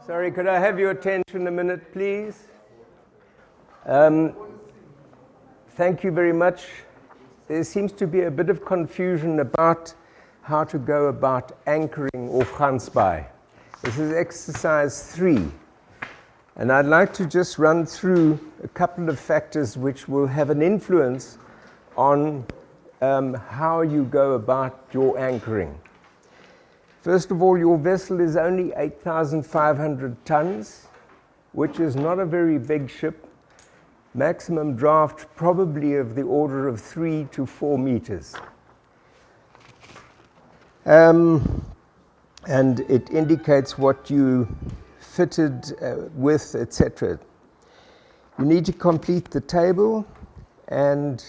Sorry, could I have your attention a minute, please? Thank you very much. There seems to be a bit of confusion about how to go about anchoring off Gansbaai. This is exercise 3. And I'd like to just run through a couple of factors which will have an influence on how you go about your anchoring. First of all, your vessel is only 8,500 tons, which is not a very big ship. Maximum draft probably of the order of 3 to 4 meters. And it indicates what you fitted with, etc. You need to complete the table and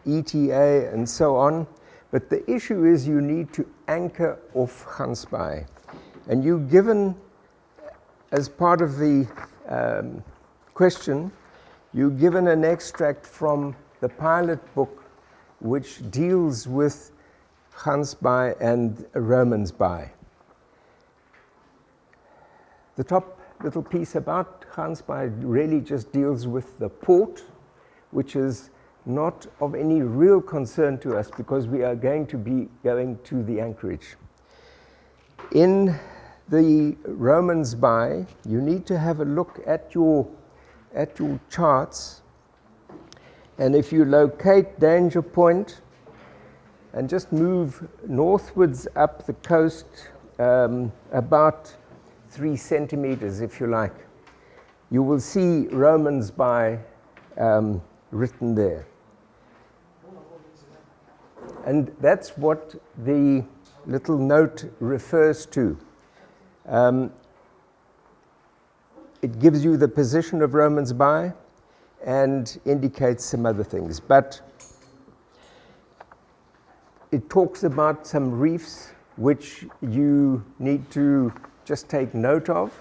ETA and so on. But the issue is you need to anchor off Gansbaai. And you're given, as part of the question, you're given an extract from the pilot book which deals with Gansbaai and Romansbaai. The top little piece about Gansbaai really just deals with the port, which is not of any real concern to us because we are going to be going to the anchorage. In the Romansbaai, you need to have a look at your charts, and if you locate danger point and just move northwards up the coast about 3 centimeters, if you like, you will see Romansbaai written there. And that's what the little note refers to. It gives you the position of Romansbaai and indicates some other things. But it talks about some reefs which you need to just take note of.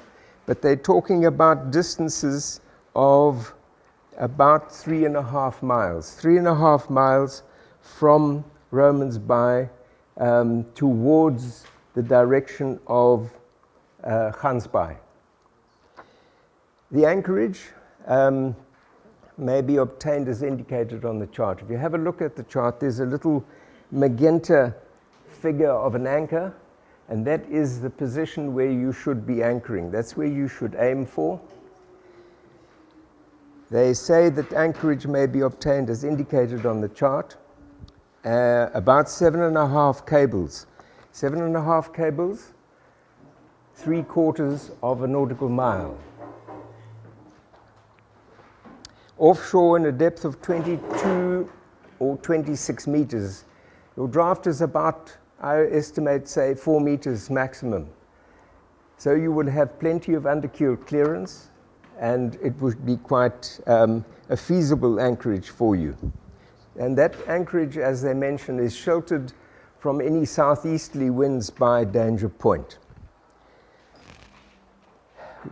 But they're talking about distances of about 3.5 miles. 3.5 miles from Romansbaai towards the direction of Gansbaai. The anchorage may be obtained as indicated on the chart. If you have a look at the chart, there's a little magenta figure of an anchor, and that is the position where you should be anchoring. That's where you should aim for. They say that anchorage may be obtained as indicated on the chart. About 7.5 cables. 7.5 cables, 3/4 of a nautical mile. Offshore in a depth of 22 or 26 meters. Your draft is about, I estimate, say 4 meters maximum. So you would have plenty of underkeel clearance, and it would be quite a feasible anchorage for you. And that anchorage, as they mention, is sheltered from any southeasterly winds by danger point.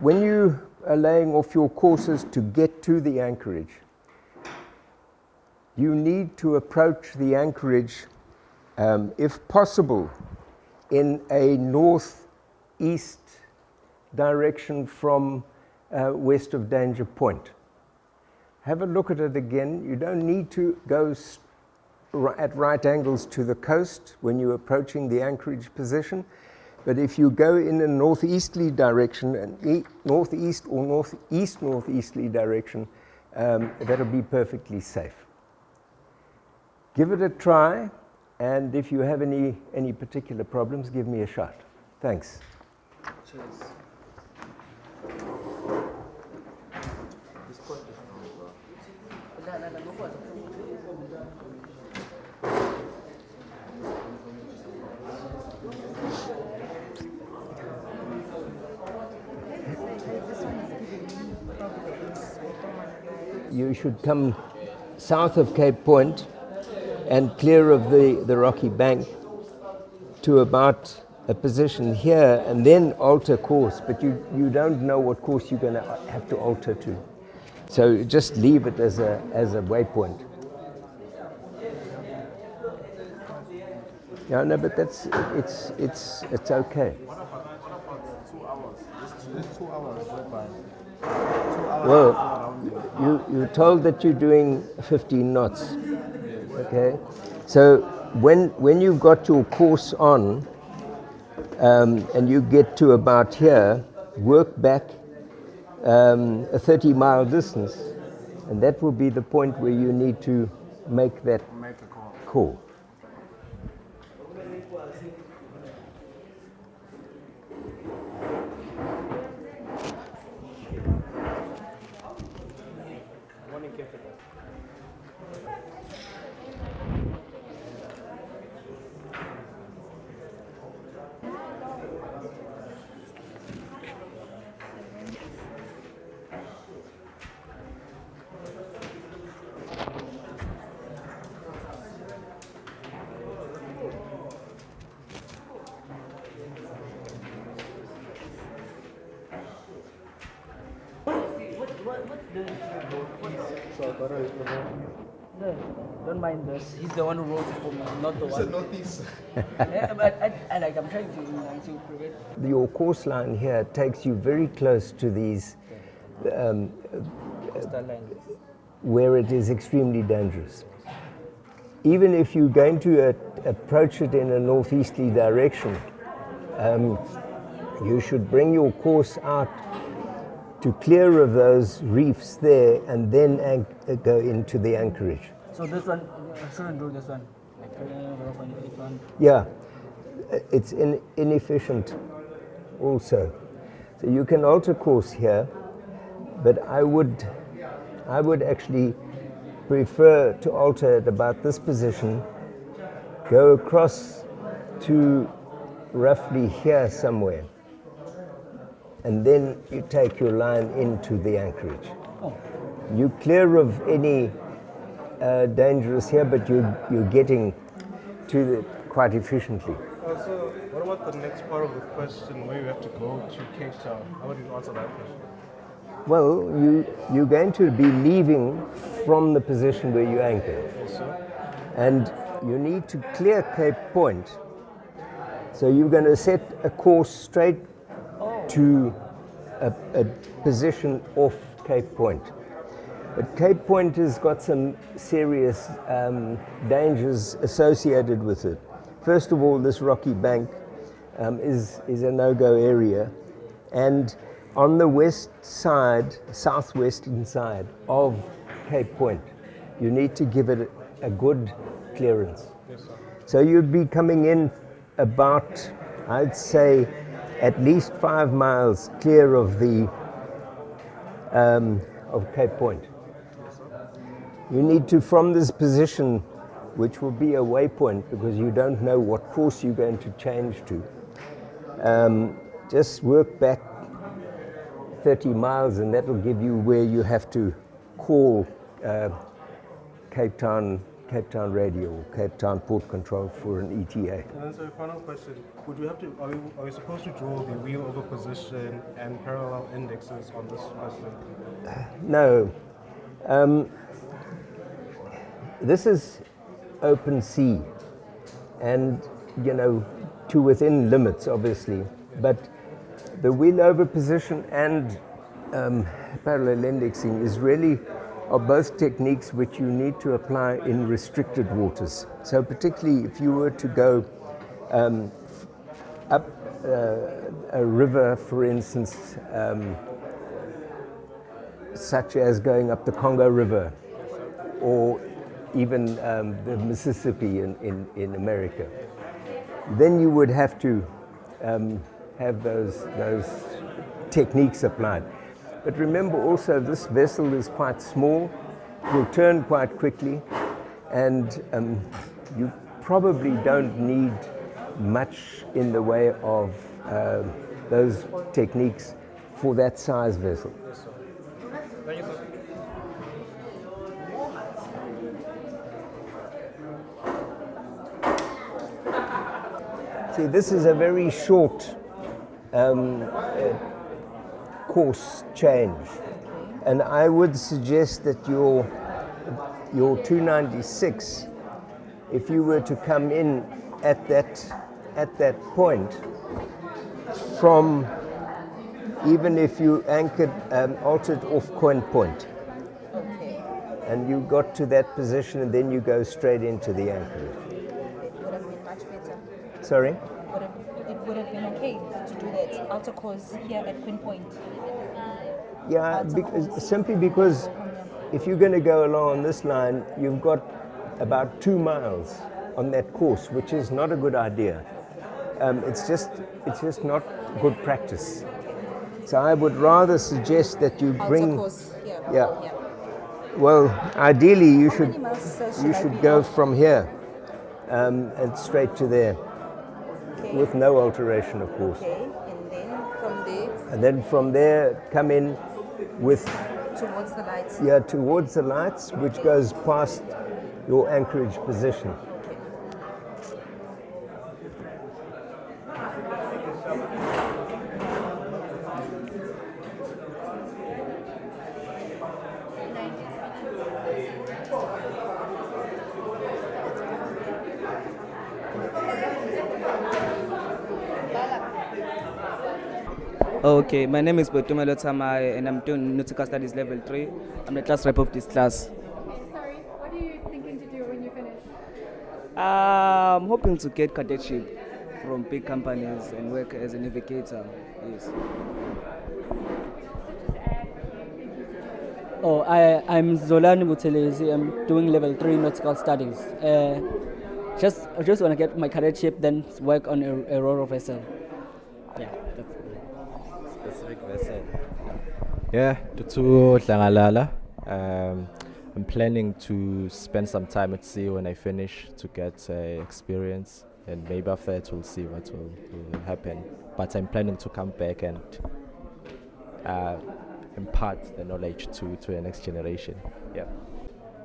When you are laying off your courses to get to the anchorage, you need to approach the anchorage, if possible, in a northeast direction from west of danger point. Have a look at it again. You don't need to go at right angles to the coast when you're approaching the anchorage position. But if you go in a northeasterly direction, northeast or northeasterly direction, that'll be perfectly safe. Give it a try, and if you have any particular problems, give me a shout. Thanks. Cheers. You should come south of Cape Point and clear of the rocky bank to about a position here, and then alter course, but you don't know what course you're going to have to alter to. So just leave it as a waypoint. Yeah, no, but it's okay. 2 hours. This 2 hours whereby 2 hours Well, around you're told that you're doing 15 knots. Okay, so when you've got your course on and you get to about here, work back a 30-mile distance, and that will be the point where you need to make that make a call. call. No, don't mind this. He's the one who wrote it for me, not the one. It's a notice. Yeah, but I'm trying to prevent. Your course line here takes you very close to these Coastal line. where it is extremely dangerous. Even if you're going to approach it in a northeasterly direction, you should bring your course out to clear of those reefs there and then go into the anchorage. So this one, I shouldn't do this one. Like 0.81. Yeah, it's inefficient also. So you can alter course here, but I would actually prefer to alter at about this position, go across to roughly here somewhere, and then you take your line into the anchorage. Oh. You're clear of any dangerous here, but you're getting to it quite efficiently. So, what about the next part of the question where you have to go to Cape Town? How would you answer that question? Well, you're going to be leaving from the position where you anchor. Yes, sir. And you need to clear Cape Point. So you're going to set a course straight to a position off Cape Point. But Cape Point has got some serious dangers associated with it. First of all, this rocky bank is a no-go area. And on the west side, southwestern side of Cape Point, you need to give it a good clearance. Yes, sir. So you'd be coming in about, I'd say, at least 5 miles clear of the of Cape Point. Yes, sir. You need to, from this position, which will be a waypoint because you don't know what course you're going to change to, just work back 30 miles and that'll give you where you have to call Cape Town Radio or Cape Town Port Control for an ETA. And then, so final question: would we have to? Are we supposed to draw the wheel over position and parallel indexes on this question? No. This is open sea and, to within limits, obviously. But the wheel over position and parallel indexing are both techniques which you need to apply in restricted waters. So particularly if you were to go up a river, for instance, such as going up the Congo River or even the Mississippi in America, then you would have to have those techniques applied. But remember also, this vessel is quite small, it will turn quite quickly, and you probably don't need much in the way of those techniques for that size vessel. Yes, sir. Thank you, sir. See, this is a very short course change, and I would suggest that your 296, if you were to come in at that point from even if you anchored, altered off Point, Okay. and you got to that position, and then you go straight into the anchorage. It would have been much better. Sorry? It would have been okay to do that outer course here at Queen Point. Yeah, simply because if you're going to go along this line, you've got about 2 miles on that course, which is not a good idea. It's just not good practice. So I would rather suggest that you bring. Outer course here. Yeah. Well, ideally you How many miles you I should be go off? from here and straight to there, Okay. with no alteration, of course. Okay, and then from there And then from there come in with towards the lights. towards the lights, which goes past your anchorage position. Okay, my name is Botumelo Tamai and I'm doing Nautical Studies Level 3. I'm the class rep of this class. Sorry, what are you thinking to do when you finish? I'm hoping to get cadetship from big companies and work as a navigator. Yes. Oh, I'm Zolani Butelezi. I'm doing Level 3 Nautical Studies. I just want to get my cadetship, then work on a Ro-Ro vessel. Yeah, that's it. Specific vessel. Yeah, to Dlangalala. I'm planning to spend some time at sea when I finish to get experience, and maybe after that we'll see what will happen. But I'm planning to come back and impart the knowledge to the next generation. Yeah.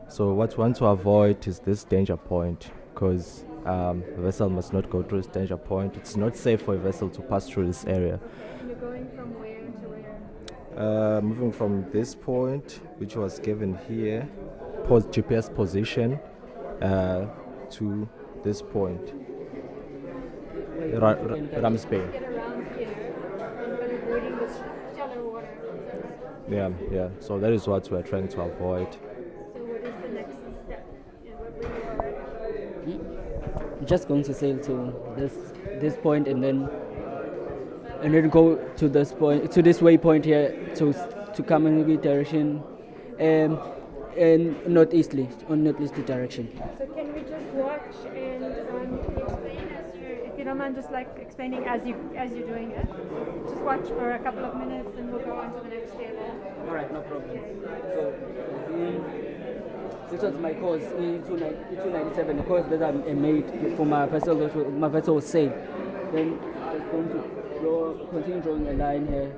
So what we want to avoid is this danger point, because a vessel must not go through this danger point. It's not safe for a vessel to pass through this area. You're going from where to where? Moving from this point, which was given here, GPS position, to this point, Ramsbay. Get around here, but avoiding the shallow water. Yeah. So that is what we are trying to avoid. So what is the next step? And what will you are? I'm just going to sail to this point and then go to this point, to this waypoint here, to come in a direction, and northeasterly direction. So can we just watch and explain if you don't mind, just like explaining as you're doing it. Just watch for a couple of minutes, and we'll go on to the next table. All right, no problem. So this was my course, E297, the course that I made for my vessel. My vessel was sailed. Then I'm going to continue drawing a line here.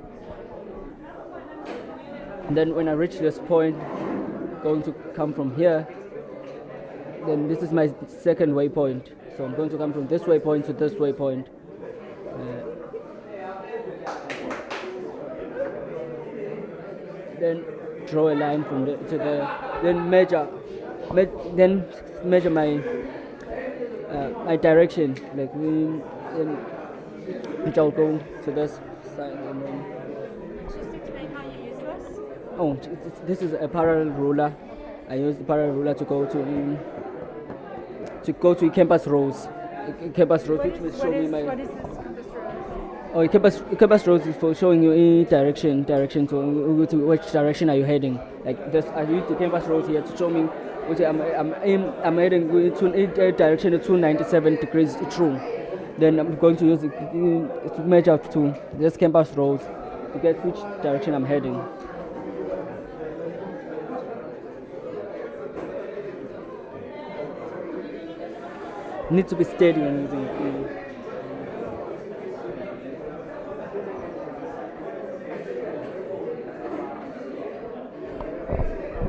And then when I reach this point, going to come from here. Then this is my second waypoint. So I'm going to come from this waypoint to this waypoint. Then draw a line from then measure my my direction, like which I'll go to this side and then. Just explain how you use this. Oh, this is a parallel ruler. I use the parallel ruler to go to campus rows. Campus rows, which will show me my. What is this compass row? Oh, campus rows is for showing you any direction to which direction are you heading. Like this, I use the campus rows here to show me which I'm heading to a direction of 297 degrees true. Then I'm going to use it to measure to this campus rows to get which direction I'm heading. Need to be steady when using it.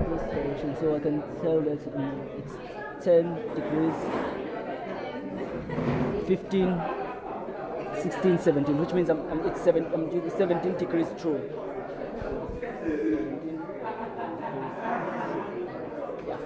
This direction, so I can tell that it's 10 degrees, 15, 16, 17, which means I'm 17 degrees true. Yeah.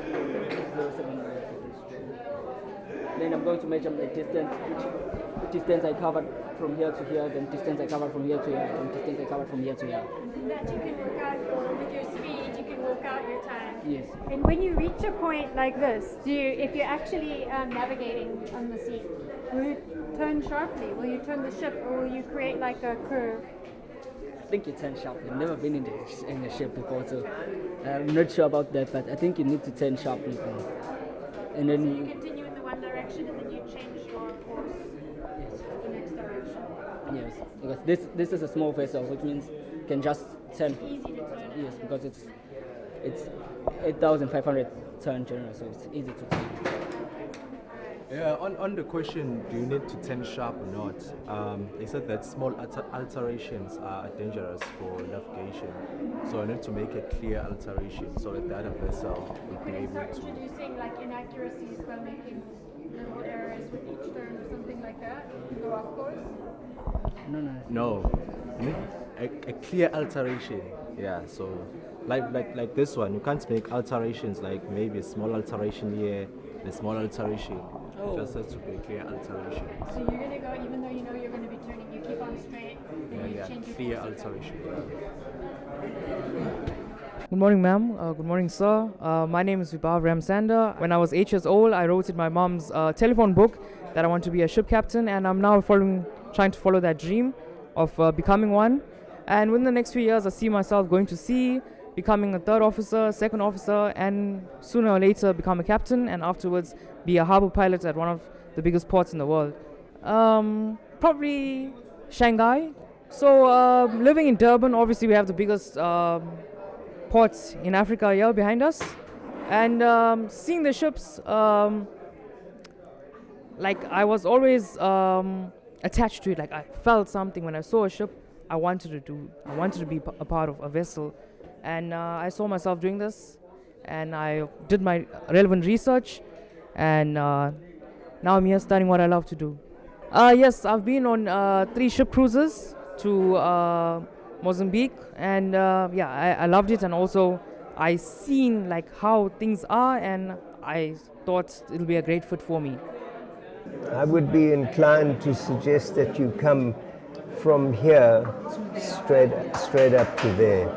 then I'm going to measure the distance, which distance I covered from here to here, then distance I covered from here to here, then distance I covered from here to here. And that you can work out with your speed, you can work out your time. Yes. And when you reach a point like this, if you're actually navigating on the sea, will you turn sharply? Will you turn the ship, or will you create like a curve? I think you turn sharply. I've never been in the ship before, so I'm not sure about that, but I think you need to turn sharply. And then So you continue in the one direction and then you change your course to the next direction. yes, because this is a small vessel, which means you can just turn. Easy to turn. Yes, because it's 8,500 turn general, so it's easy to turn. Yeah, on the question, do you need to turn sharp or not? They said that small alterations are dangerous for navigation. So I need to make a clear alteration so that the other vessel will be Could you able start to. introducing like inaccuracies by making little errors with each turn or something like that? You go off course? No, a clear alteration. Yeah, so like this one, you can't make alterations like maybe a small alteration here, a small alteration. Just has to be a clear alteration. So you're going to go, even though you know you're going to be turning, you keep on straight and you Yeah, change your clear course. alteration. Good morning, ma'am. Good morning, sir. My name is Vibhav Ramsander. When I was 8 years old, I wrote in my mom's telephone book that I want to be a ship captain, and I'm now trying to follow that dream of becoming one. And within the next few years, I see myself going to sea, becoming a third officer, second officer, and sooner or later become a captain, and afterwards be a harbor pilot at one of the biggest ports in the world. Probably Shanghai. So living in Durban, obviously we have the biggest ports in Africa here behind us, and seeing the ships, like I was always attached to it. Like I felt something when I saw a ship. I wanted to be a part of a vessel, and I saw myself doing this, and I did my relevant research, and now I'm here studying what I love to do. Yes, I've been on 3 ship cruises to Mozambique, and I loved it, and also I seen like how things are, and I thought it'll be a great fit for me. I would be inclined to suggest that you come from here straight up to there.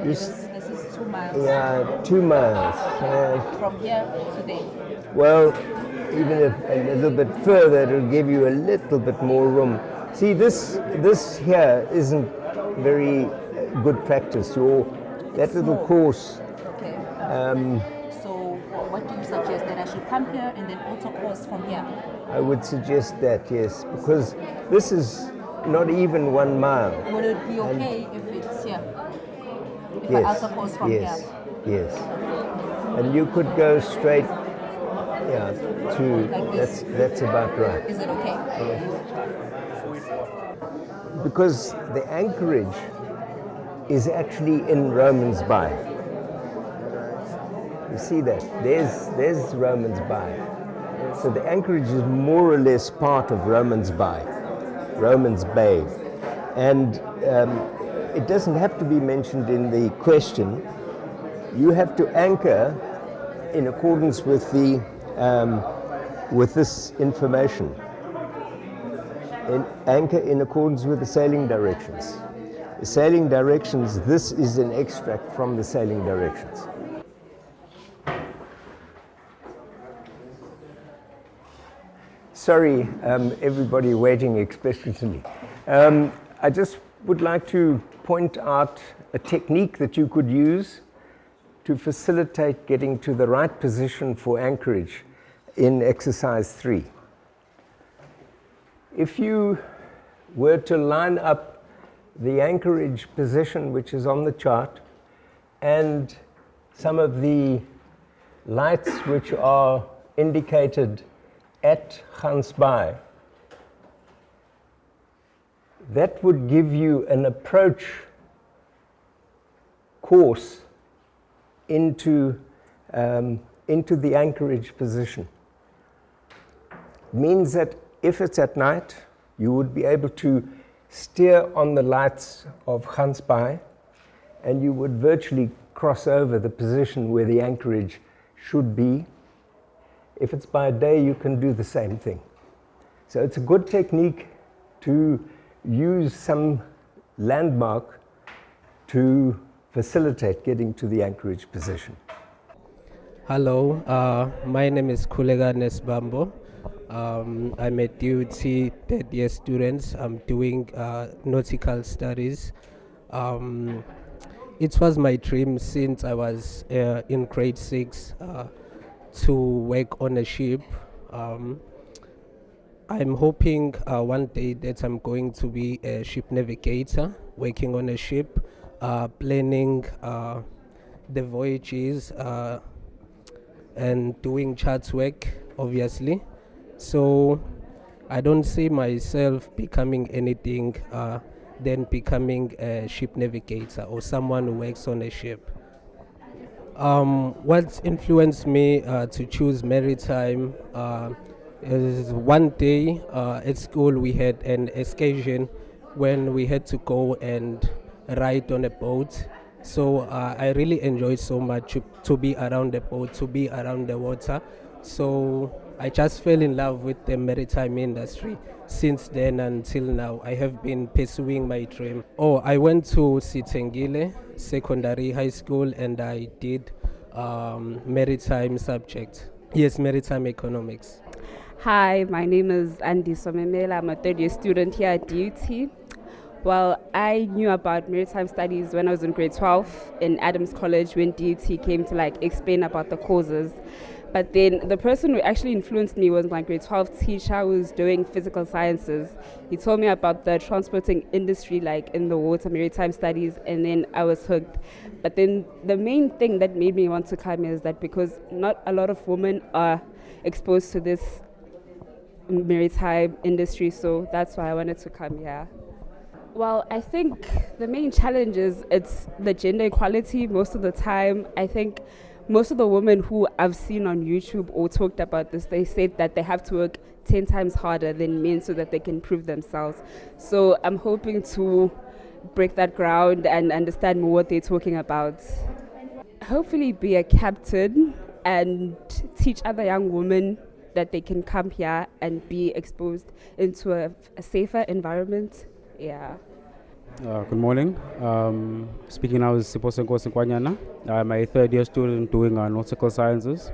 This is 2 miles. Yeah, 2 miles. From here to there. Well, even if a little bit further, it'll give you a little bit more room. See, this here isn't very good practice. That little small. course. Okay. So what do you suggest? That I should come here and then auto course from here? I would suggest that, yes, because this is not even 1 mile. Would it be okay if it's here? If Yes, I auto course from yes, here? yes. And you could go straight, to, Like this? that's about right. Is it okay? Because the anchorage is actually in Romans Bay. You see that? There's Romans Bay. So the anchorage is more or less part of Romans Bay. And it doesn't have to be mentioned in the question. You have to anchor in accordance with the with this information. Anchor in accordance with the sailing directions. The sailing directions, this is an extract from the sailing directions. Sorry, everybody waiting expectantly. I just would like to point out a technique that you could use to facilitate getting to the right position for anchorage in exercise 3. If you were to line up the anchorage position which is on the chart and some of the lights which are indicated at Gansbaai, that would give you an approach course into the anchorage position. It means that if it's at night, you would be able to steer on the lights of Gansbaai, and you would virtually cross over the position where the anchorage should be. If it's by day, you can do the same thing. So it's a good technique to use some landmark to facilitate getting to the anchorage position. Hello, my name is Kulega Nesbambo. I'm a DUT third year student. I'm doing nautical studies. It was my dream since I was in grade 6 to work on a ship. I'm hoping one day that I'm going to be a ship navigator, working on a ship, planning the voyages and doing charts work, obviously. So I don't see myself becoming anything than becoming a ship navigator or someone who works on a ship. What influenced me to choose maritime is one day at school we had an excursion when we had to go and ride on a boat. So I really enjoyed so much to be around the boat, to be around the water. So I just fell in love with the maritime industry. Since then until now, I have been pursuing my dream. I went to Sitengile Secondary High School and I did maritime subject. Yes, maritime economics. Hi, my name is Andy Somemela. I'm a third year student here at DUT. Well, I knew about maritime studies when I was in grade 12 in Adams College when DUT came to explain about the courses. But then the person who actually influenced me was my grade 12 teacher who was doing physical sciences. He told me about the transporting industry in the water, maritime studies, and then I was hooked. But then the main thing that made me want to come here is that because not a lot of women are exposed to this maritime industry, so that's why I wanted to come here. Well, I think the main challenge is it's the gender equality most of the time. I think most of the women who I've seen on YouTube or talked about this, they said that they have to work 10 times harder than men so that they can prove themselves. So I'm hoping to break that ground and understand more what they're talking about. Hopefully be a captain and teach other young women that they can come here and be exposed into a safer environment. Yeah. Good morning. Speaking now is Siposen Kwanyana. I'm a third year student doing nautical sciences.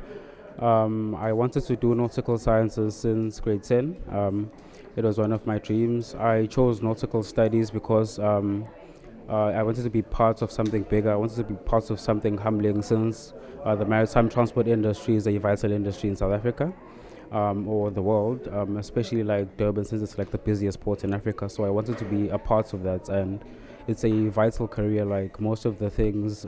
I wanted to do nautical sciences since grade 10. It was one of my dreams. I chose nautical studies because I wanted to be part of something bigger. I wanted to be part of something humbling since the maritime transport industry is a vital industry in South Africa. Or the world, especially Durban, since it's the busiest port in Africa. So I wanted to be a part of that, and it's a vital career. Most of the things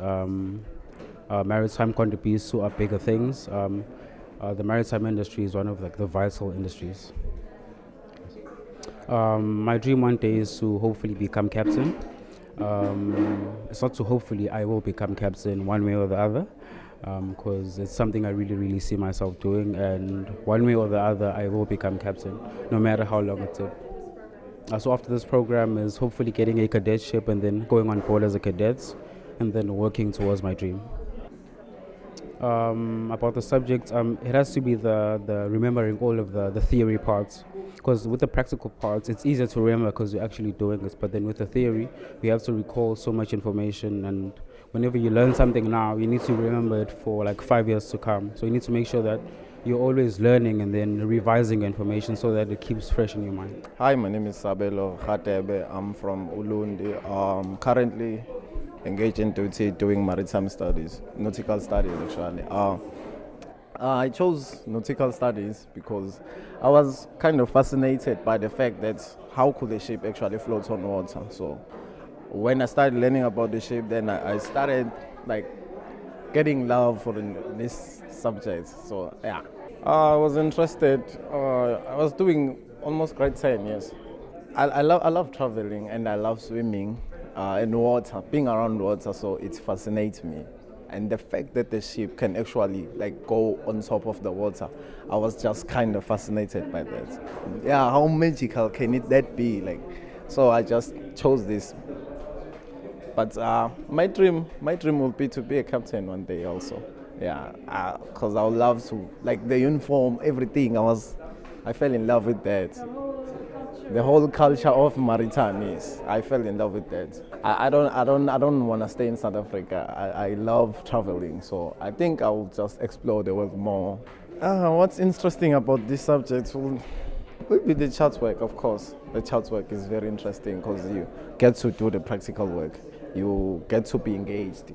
maritime contributes to are bigger things. The maritime industry is one of the vital industries. My dream one day is to hopefully become captain. It's not to hopefully, I will become captain one way or the other. Because it's something I really see myself doing, and one way or the other I will become captain, no matter how long it takes. So after this program is hopefully getting a cadetship and then going on board as a cadet and then working towards my dream. About the subject, it has to be the remembering all of the theory parts, because with the practical parts it's easier to remember because you're actually doing it, but then with the theory we have to recall so much information, and whenever you learn something now, you need to remember it for 5 years to come. So you need to make sure that you're always learning and then revising information so that it keeps fresh in your mind. Hi, my name is Sabelo Khatebe. I'm from Ulundi. Currently engaged in duty doing maritime studies, nautical studies actually. I chose nautical studies because I was kind of fascinated by the fact that how could a ship actually float on water. So when I started learning about the ship, then I started getting love for this subject. So yeah, I was interested. I was doing almost grade 10 years. I love traveling and I love swimming in water, being around water. So it fascinates me, and the fact that the ship can actually go on top of the water, I was just kind of fascinated by that. Yeah, how magical can that be? So I just chose this. But my dream will be to be a captain one day also. Yeah, because I would love to, like the uniform, everything. I fell in love with that. The whole culture of maritime, yes, I fell in love with that. I don't want to stay in South Africa. I love traveling, so I think I will just explore the world more. What's interesting about this subject will be the chart work, of course. The chart work is very interesting because you get to do the practical work. You get to be engaged,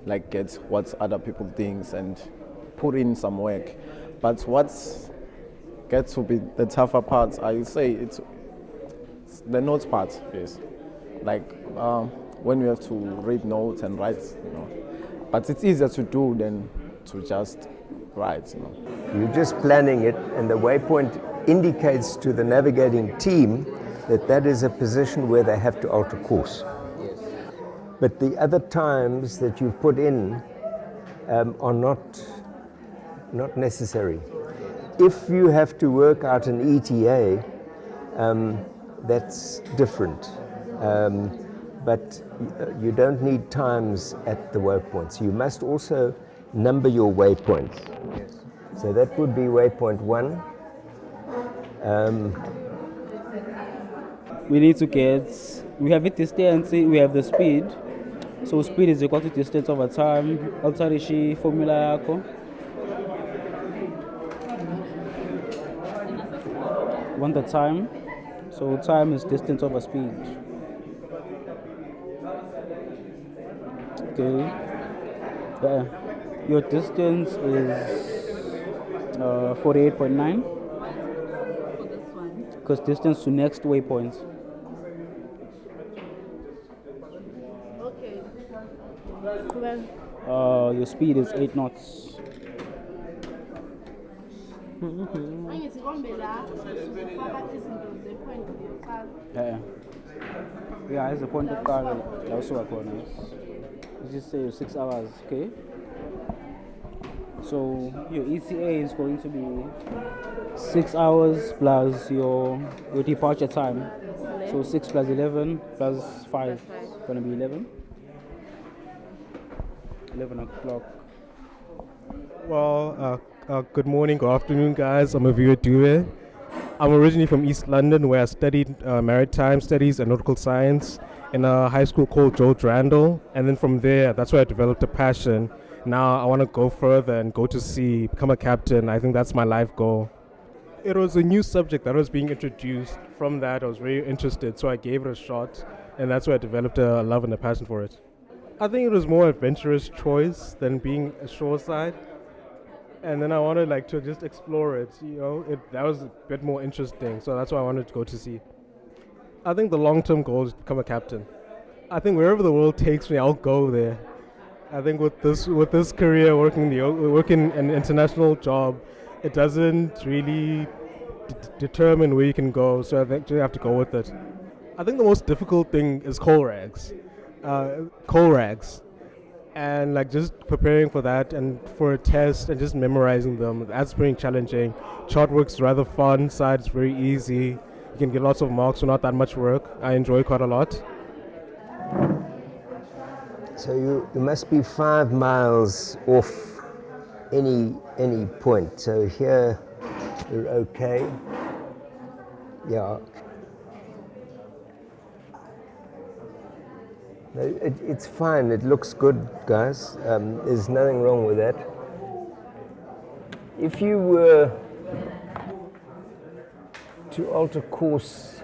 like get what other people think and put in some work. But what's gets to be the tougher part, I would say it's the notes part, yes. Like when you have to read notes and write, But it's easier to do than to just write, You're just planning it, and the waypoint indicates to the navigating team that that is a position where they have to alter course. But the other times that you've put in are not necessary. If you have to work out an ETA, that's different. But you don't need times at the waypoints. You must also number your waypoints. So that would be waypoint 1. We need to we have a distance, we have the speed. So speed is equal to distance over time. Altarishi formula yako. Want the time. So time is distance over speed. Okay. Yeah. Your distance is 48.9. Because distance to next waypoint. Okay. Your speed is 8 knots. Yeah, it's the point of car. Also, you just say 6 hours, okay? So your ETA is going to be 6 hours plus your departure time. So 6 plus 11 plus 5 going to be 11. 11 o'clock. Well, good morning, good afternoon, guys. I'm Avira Dure. I'm originally from East London, where I studied maritime studies and nautical science in a high school called George Randall. And then from there, that's where I developed a passion. Now I want to go further and go to sea, become a captain. I think that's my life goal. It was a new subject that was being introduced. From that, I was very interested, so I gave it a shot, and that's where I developed a love and a passion for it. I think it was more adventurous choice than being a shoreside. And then I wanted to just explore it, that was a bit more interesting, so that's why I wanted to go to sea. I think the long-term goal is to become a captain. I think wherever the world takes me, I'll go there. I think with this career, working an international job, it doesn't really determine where you can go, so I think you have to go with it. I think the most difficult thing is coal rags. And just preparing for that and for a test and just memorizing them, that's pretty challenging. Chart work's rather fun side, it's very easy. You can get lots of marks for not that much work. I enjoy quite a lot. So you must be 5 miles off any point. So here you're okay. Yeah. No, it's fine. It looks good, guys. There's nothing wrong with that. If you were to alter course,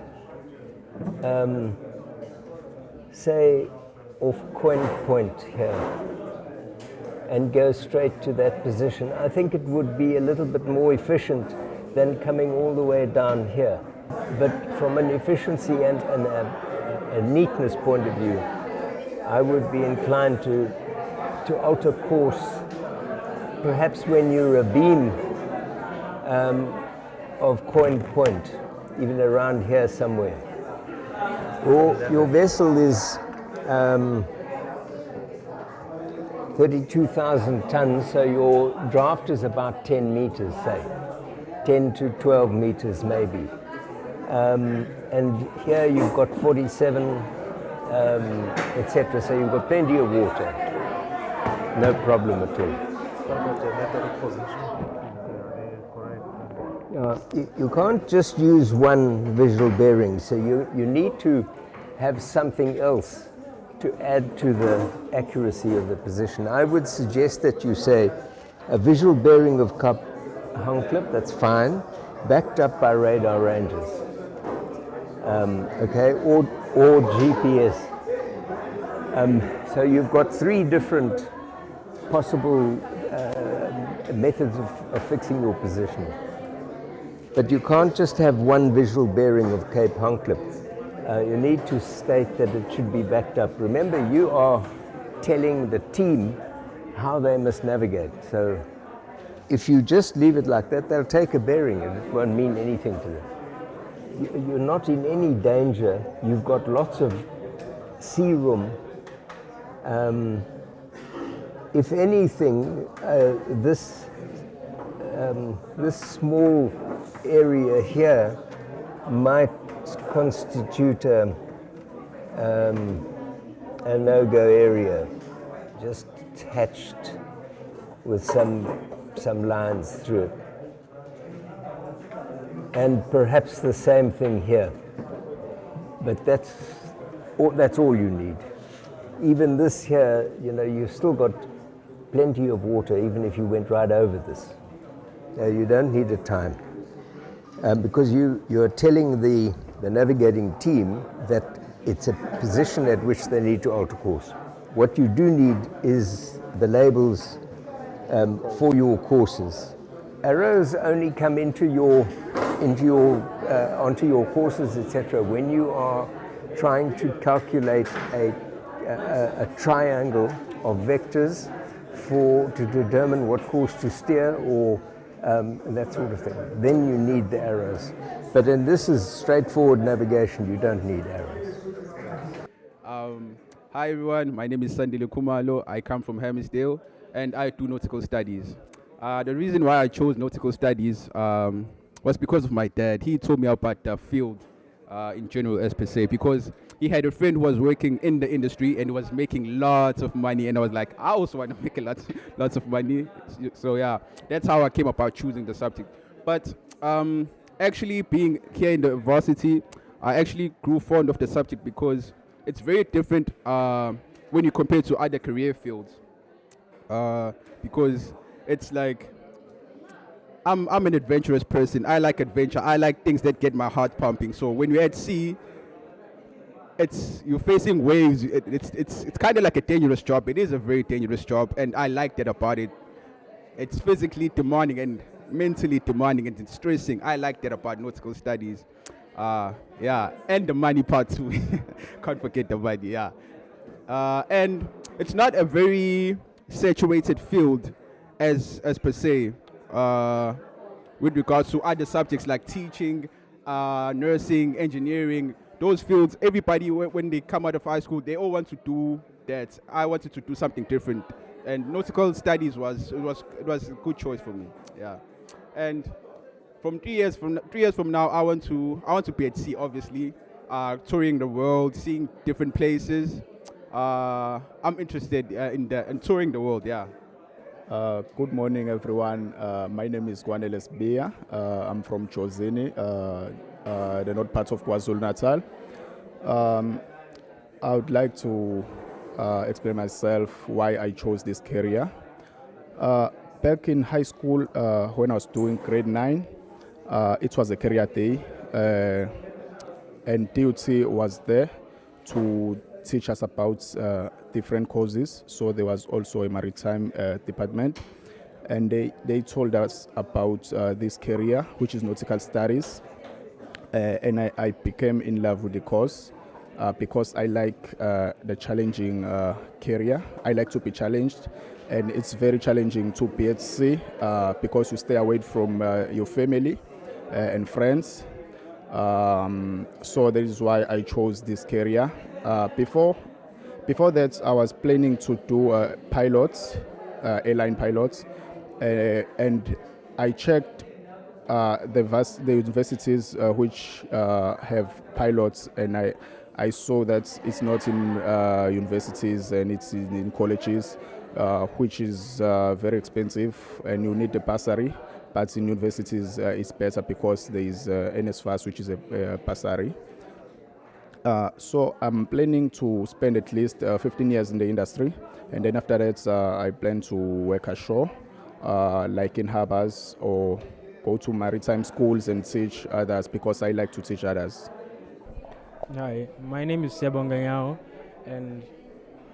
say off Coin Point here, and go straight to that position, I think it would be a little bit more efficient than coming all the way down here. But from an efficiency and a neatness point of view, I would be inclined to alter course, perhaps when you're abeam of Coin Point, even around here somewhere. Or your vessel is 32,000 tons, so your draft is about 10 meters, say, 10 to 12 meters maybe. And here you've got 47, etc. So you've got plenty of water, no problem at all. You can't just use one visual bearing, so you need to have something else to add to the accuracy of the position. I would suggest that you say a visual bearing of cup hung clip, that's fine, backed up by radar ranges, okay, or GPS. So you've got three different possible methods of fixing your position. But you can't just have one visual bearing of Cape hung clip. You need to state that it should be backed up. Remember, you are telling the team how they must navigate. So if you just leave it like that, they'll take a bearing and it won't mean anything to them. You're not in any danger. You've got lots of sea room. If anything, this small area here might constitute a no-go area, just hatched with some lines through it. And perhaps the same thing here. But that's all you need. Even this here, you've still got plenty of water, even if you went right over this. You don't need a time. Because you're telling the navigating team that it's a position at which they need to alter course. What you do need is the labels for your courses. Arrows only come onto your courses, etc., when you are trying to calculate a triangle of vectors to determine what course to steer or that sort of thing. Then you need the arrows. But this is straightforward navigation. You don't need arrows. Hi everyone, my name is Sandile Kumalo. I come from Hermisdale and I do nautical studies. The reason why I chose nautical studies was because of my dad. He told me about the field in general, as per se, because he had a friend who was working in the industry and was making lots of money, and I was like, I also want to make lots of money. So yeah, that's how I came about choosing the subject. But actually being here in the varsity, I actually grew fond of the subject because it's very different when you compare to other career fields. Because it's like, I'm an adventurous person. I like adventure. I like things that get my heart pumping. So when you're at sea, you're facing waves. It's kind of like a dangerous job. It is a very dangerous job, and I like that about it. It's physically demanding and mentally demanding and it's stressing. I like that about nautical studies. Yeah, and the money part too. Can't forget the money. Yeah, and it's not a very saturated field as per se. With regards to other subjects like teaching, nursing, engineering, those fields, everybody, when they come out of high school, they all want to do that. I wanted to do something different, and nautical studies was a good choice for me. Yeah, and from 3 years from now, I want to be at sea, obviously, touring the world, seeing different places. I'm interested in touring the world. Yeah. Good morning, everyone. My name is Gwaneles Bia. I'm from Jozini, the north part of KwaZulu-Natal. I would like to explain myself why I chose this career. Back in high school, when I was doing grade 9, it was a career day, and DOT was there to teach us about different courses. So there was also a maritime department, and they told us about this career, which is nautical studies, and I became in love with the course because I like the challenging career. I like to be challenged, and it's very challenging to be at sea because you stay away from your family and friends. So that is why I chose this career. Before that, I was planning to do pilots, airline pilots, and I checked the universities which have pilots, and I saw that it's not in universities and it's in colleges, which is very expensive, and you need a bursary. But in universities, it's better because there is NSFAS, which is a bursary. So I'm planning to spend at least 15 years in the industry, and then after that, I plan to work ashore, like in harbors, or go to maritime schools and teach others because I like to teach others. Hi, my name is Siabonga Nyao, and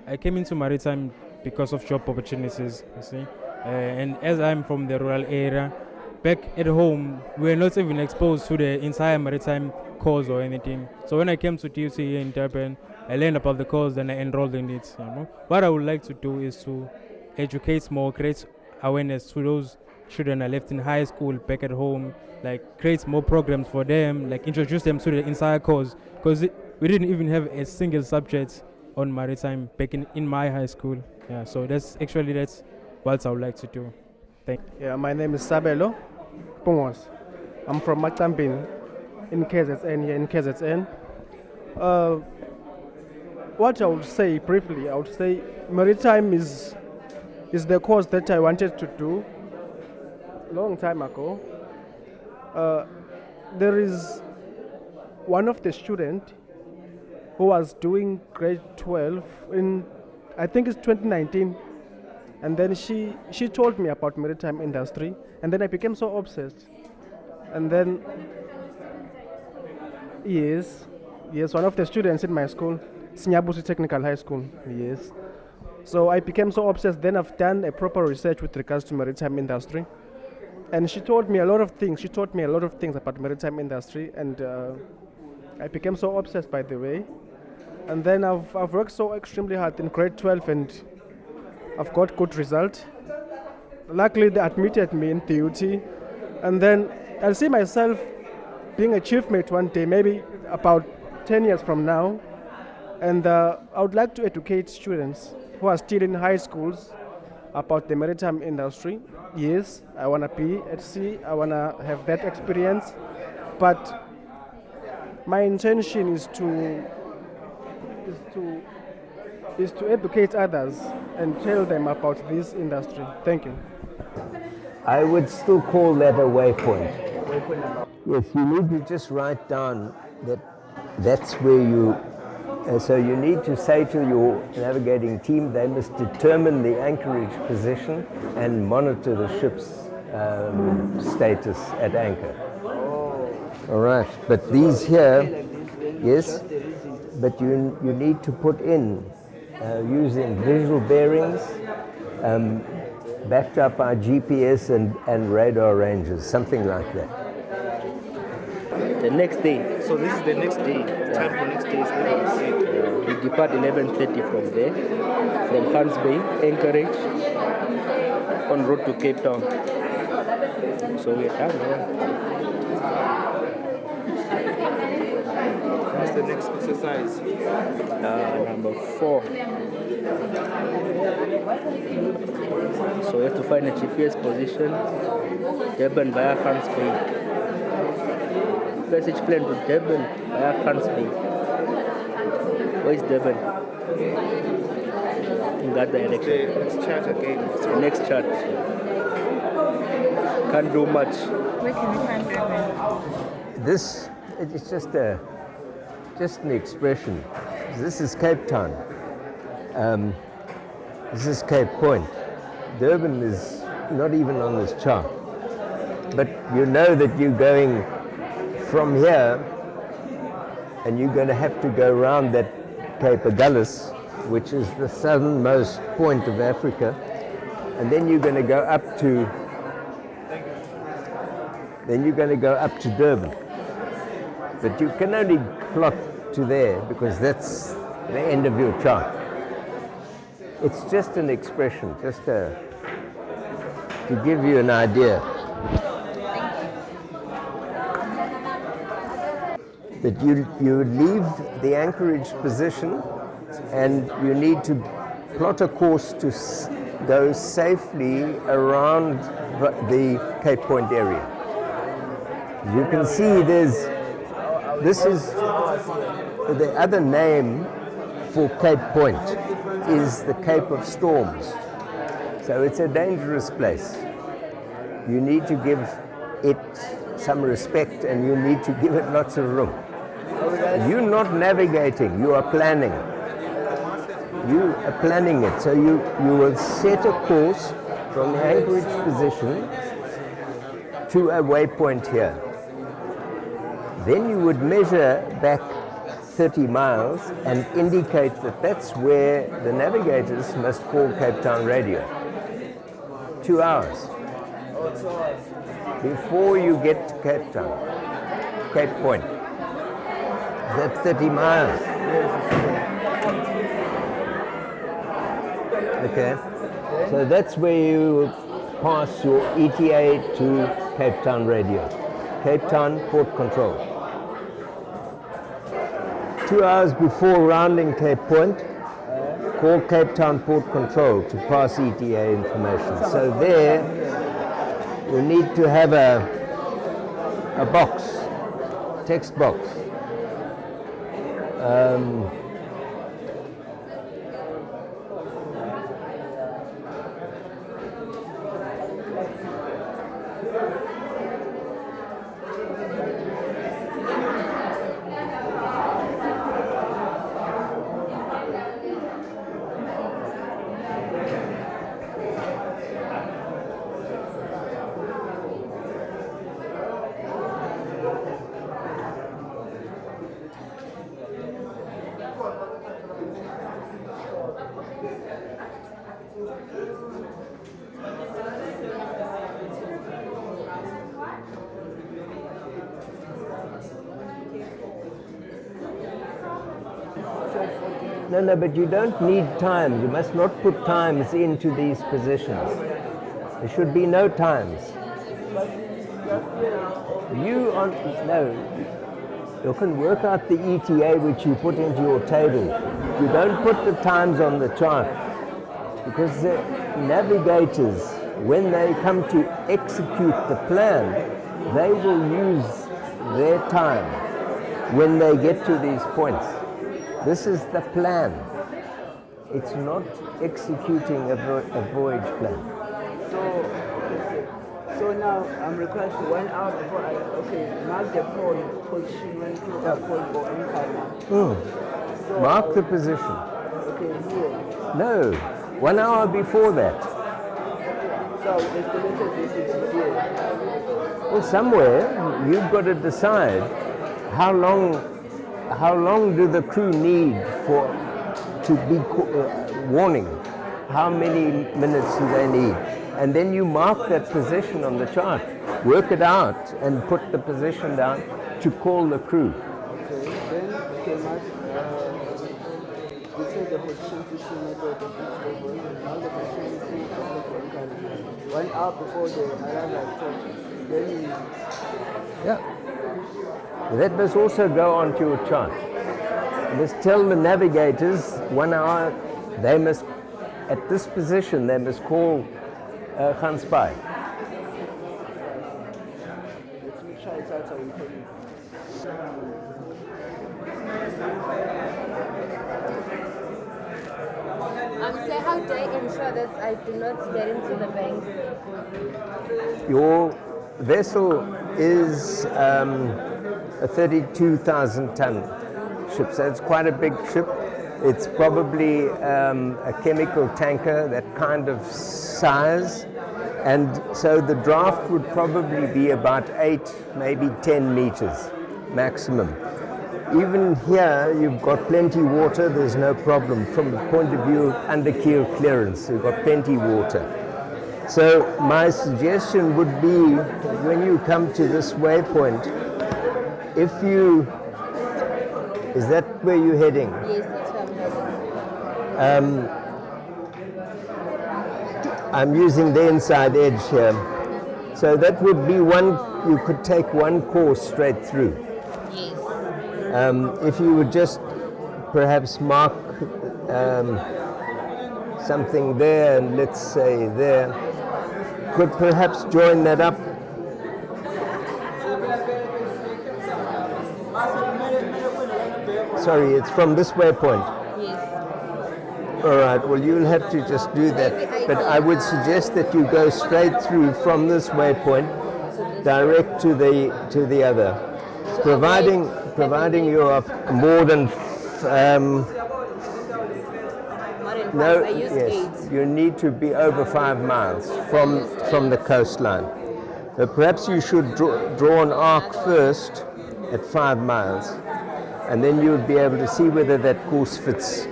I came into maritime because of job opportunities, you see. And as I'm from the rural area, back at home, we were not even exposed to the entire maritime course or anything. So when I came to TUC here in Durban, I learned about the course and I enrolled in it. You know, what I would like to do is to educate more, create awareness to those children I left in high school back at home, like create more programs for them, like introduce them to the entire course, because we didn't even have a single subject on maritime back in my high school. Yeah, so that's what I would like to do. Thank you. Yeah, my name is Sabelo Pongos. I'm from Matampin in KZN, here in KZN. What I would say briefly, I would say maritime is the course that I wanted to do long time ago. There is one of the students who was doing grade 12 in, I think it's 2019, and then she told me about maritime industry, and then I became so obsessed. And then yes, one of the students in my school, Sinyabusi Technical High School, yes. So I became so obsessed. Then I've done a proper research with regards to maritime industry, and she told me a lot of things. She taught me a lot of things about maritime industry, and I became so obsessed, by the way. And then I've worked so extremely hard in grade 12, and I've got good result. Luckily, they admitted me in TUT, and then I'll see myself being a chief mate one day, maybe about 10 years from now. And I would like to educate students who are still in high schools about the maritime industry. Yes, I want to be at sea, I want to have that experience, but my intention is to educate others and tell them about this industry. Thank you. I would still call that a waypoint. Yes, you need to just write down that's where you. So you need to say to your navigating team they must determine the anchorage position and monitor the ship's status at anchor. All right, but these here, yes, but you need to put in using visual bearings, backed up by GPS and radar ranges, something like that. The next day. So this is the next day. Time for next day is 11:30. We depart 11:30 from there, from Hans Bay, Anchorage, on road to Cape Town. So we're done here. What's the next exercise? Number 4. So we have to find a GPS position. Durban via Hans Bay. Passage plan to Durban via Abercrombie. Where is Durban? In that direction. The next chart again. The next chart. Can't do much. Where can we find Durban? This it's just an expression. This is Cape Town. This is Cape Point. Durban is not even on this chart. But you know that you're going from here, and you're going to have to go around that Cape Agulhas, which is the southernmost point of Africa, and then you're going to go up to Durban. But you can only plot to there because that's the end of your chart. It's just an expression, just to give you an idea. That you leave the anchorage position and you need to plot a course to go safely around the Cape Point area. You can see this is the other name for Cape Point is the Cape of Storms. So it's a dangerous place. You need to give it some respect and you need to give it lots of room. You're not navigating, you are planning. You are planning it. So you will set a course from the anchorage position to a waypoint here. Then you would measure back 30 miles and indicate that that's where the navigators must call Cape Town radio. 2 hours before you get to Cape Town, Cape Point. That's 30 miles. Okay, so that's where you pass your ETA to Cape Town radio. Cape Town Port Control. 2 hours before rounding Cape Point, call Cape Town Port Control to pass ETA information. So there, you need to have a box, text box. No, but you don't need times. You must not put times into these positions. There should be no times. You can work out the ETA which you put into your table. You don't put the times on the chart because the navigators, when they come to execute the plan, they will use their time when they get to these points. This is the plan. It's not executing a voyage plan. So now I'm requesting 1 hour before mark the port position when you are called for anchor. So Mark the position. Okay, here. No, 1 hour before that. So estimated this is here. Well, somewhere you've got to decide how long do the crew need to be warning? How many minutes do they need? And then you mark that position on the chart, work it out, and put the position down to call the crew. Okay, then mark. We take the position to see method of now the position is 1 hour before the arrival. Then yeah. That must also go onto your chart. You must tell the navigators 1 hour, they must, at this position, they must call Gaan Spy. let me try it out and tell you. So how do I ensure that I do not get into the bank? Your vessel is a 32,000 ton ship, so it's quite a big ship. It's probably a chemical tanker, that kind of size, and so the draft would probably be about 8, maybe 10 meters maximum. Even here you've got plenty water, there's no problem from the point of view of under-keel clearance, you've got plenty water. So my suggestion would be, when you come to this waypoint, is that where you're heading? Yes, that's where I'm heading. I'm using the inside edge here. So that would be you could take one course straight through. Yes. If you would just perhaps mark something there, and let's say there, could perhaps join that up. Sorry, it's from this waypoint. Yes. All right, well, you'll have to just do that. But I would suggest that you go straight through from this waypoint, direct to the other. Providing you are more than no, I used yes, you need to be over 5 miles from the coastline. So perhaps you should draw an arc first at 5 miles, and then you would be able to see whether that course fits.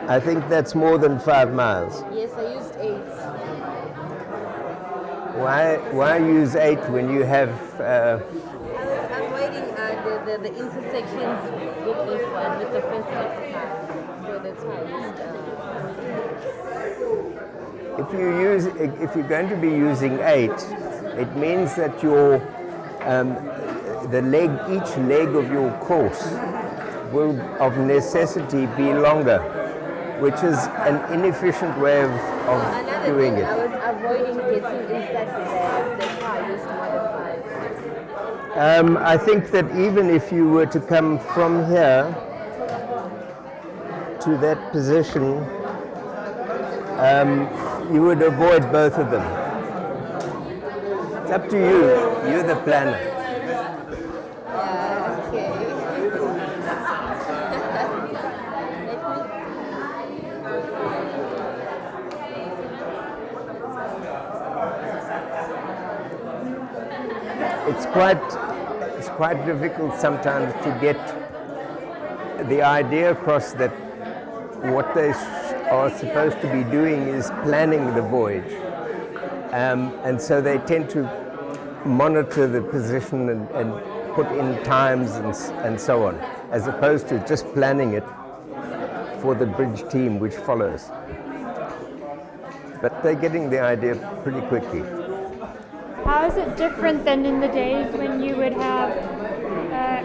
I think that's more than 5 miles. Yes, I used 8. Why use 8 when you have? I was avoiding the intersections with this one, with the first exercise. So that's why I used. If you're going to be using 8, it means that each leg of your course will of necessity be longer, which is an inefficient way of doing it. I was avoiding getting inside the bag. That's why I used more than 5. I think that even if you were to come from here to that position, you would avoid both of them. It's up to you. You're the planner. It's quite difficult sometimes to get the idea across that what they are supposed to be doing is planning the voyage, and so they tend to monitor the position and put in times and so on, as opposed to just planning it for the bridge team which follows. But they're getting the idea pretty quickly. How is it different than in the days when you would have,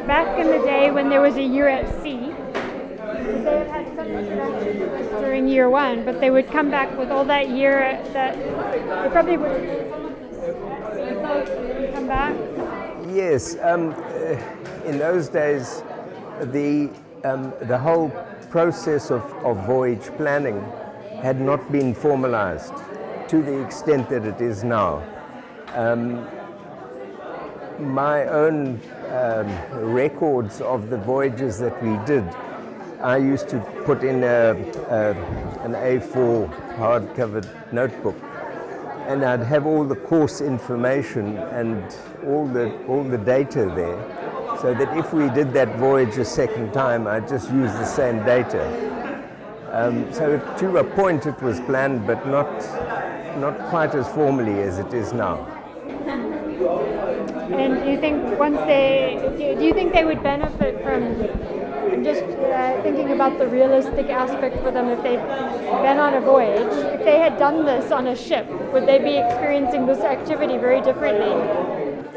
back in the day when there was a year at sea, they had some introduction to this during year 1, but they would come back with all that year that they probably would come back? Yes, in those days, the whole process of voyage planning had not been formalized to the extent that it is now. My own records of the voyages that we did, I used to put in an A4 hard-covered notebook, and I'd have all the course information and all the data there, so that if we did that voyage a second time, I'd just use the same data. So to a point it was planned, but not quite as formally as it is now. And do you think do you think they would benefit from, I'm just thinking about the realistic aspect for them, if they've been on a voyage, if they had done this on a ship, would they be experiencing this activity very differently?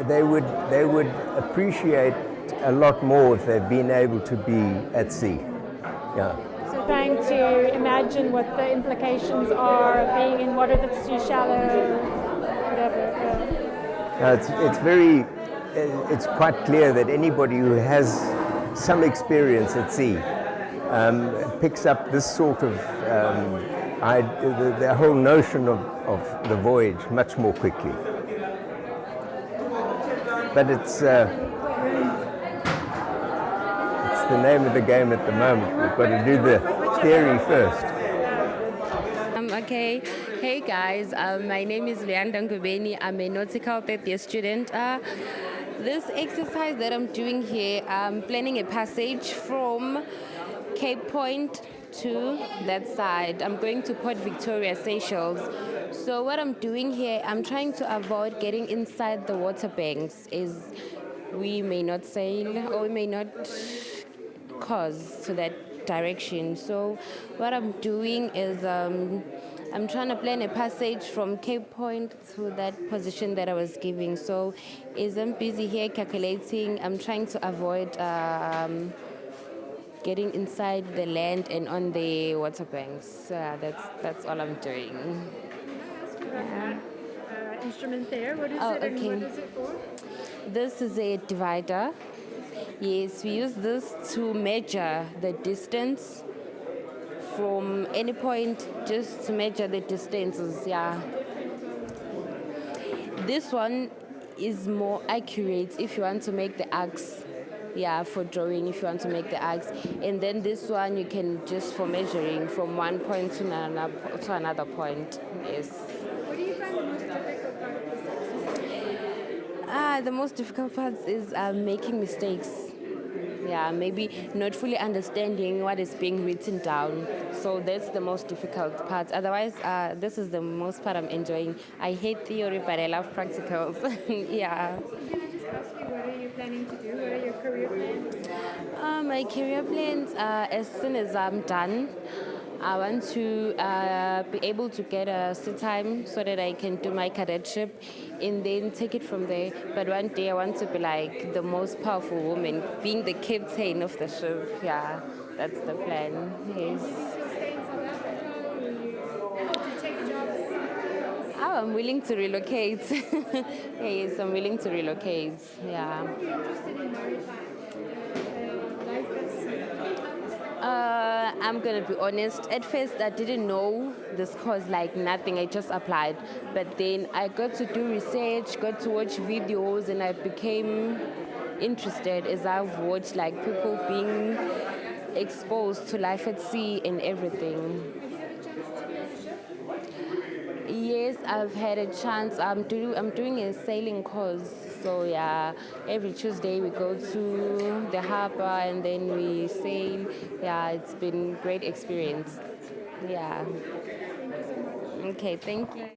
They would appreciate a lot more if they've been able to be at sea. Yeah. So trying to imagine what the implications are of being in water that's too shallow, whatever. It's quite clear that anybody who has some experience at sea picks up this sort of the whole notion of the voyage much more quickly. But it's the name of the game at the moment. We've got to do the theory first. Okay. Hey guys, my name is Leanda Ngubeni. I'm a nautical third year student. This exercise that I'm doing here, I'm planning a passage from Cape Point to that side. I'm going to Port Victoria, Seychelles. So what I'm doing here, I'm trying to avoid getting inside the water banks, as we may not sail or we may not cause to that direction. So what I'm doing is I'm trying to plan a passage from Cape Point to that position that I was giving. So as I'm busy here calculating, I'm trying to avoid getting inside the land and on the water banks. That's all I'm doing. that instrument there. What is Oh, it and okay. what is it for? This is a divider. Yes, we use this to measure the distance from any point, just to measure the distances, yeah. This one is more accurate if you want to make the arcs, yeah, for drawing if you want to make the arcs. And then this one you can just for measuring from one point to another point, yes. What do you find the most difficult part of this exercise? The most difficult part is making mistakes. Yeah, maybe not fully understanding what is being written down. So that's the most difficult part. Otherwise, this is the most part I'm enjoying. I hate theory, but I love practicals. Yeah. Can I just ask you, what are you planning to do? What are your career plans? My career plans, as soon as I'm done, I want to be able to get a seat time so that I can do my cadetship and then take it from there. But one day I want to be like the most powerful woman, being the captain of the ship. Yeah, that's the plan. Yes. Will you stay in South Africa? Will you take jobs? Oh, I'm willing to relocate. Yes, I'm willing to relocate. Yeah. Why are you interested in maritime life at sea? I'm gonna be honest. At first, I didn't know this course like nothing. I just applied, but then I got to do research, got to watch videos, and I became interested as I've watched like people being exposed to life at sea and everything. Yes, I've had a chance. I'm doing a sailing course. So yeah, every Tuesday we go to the harbor and then we sail. Yeah, it's been great experience. Yeah. Thank you so much. Okay, thank you.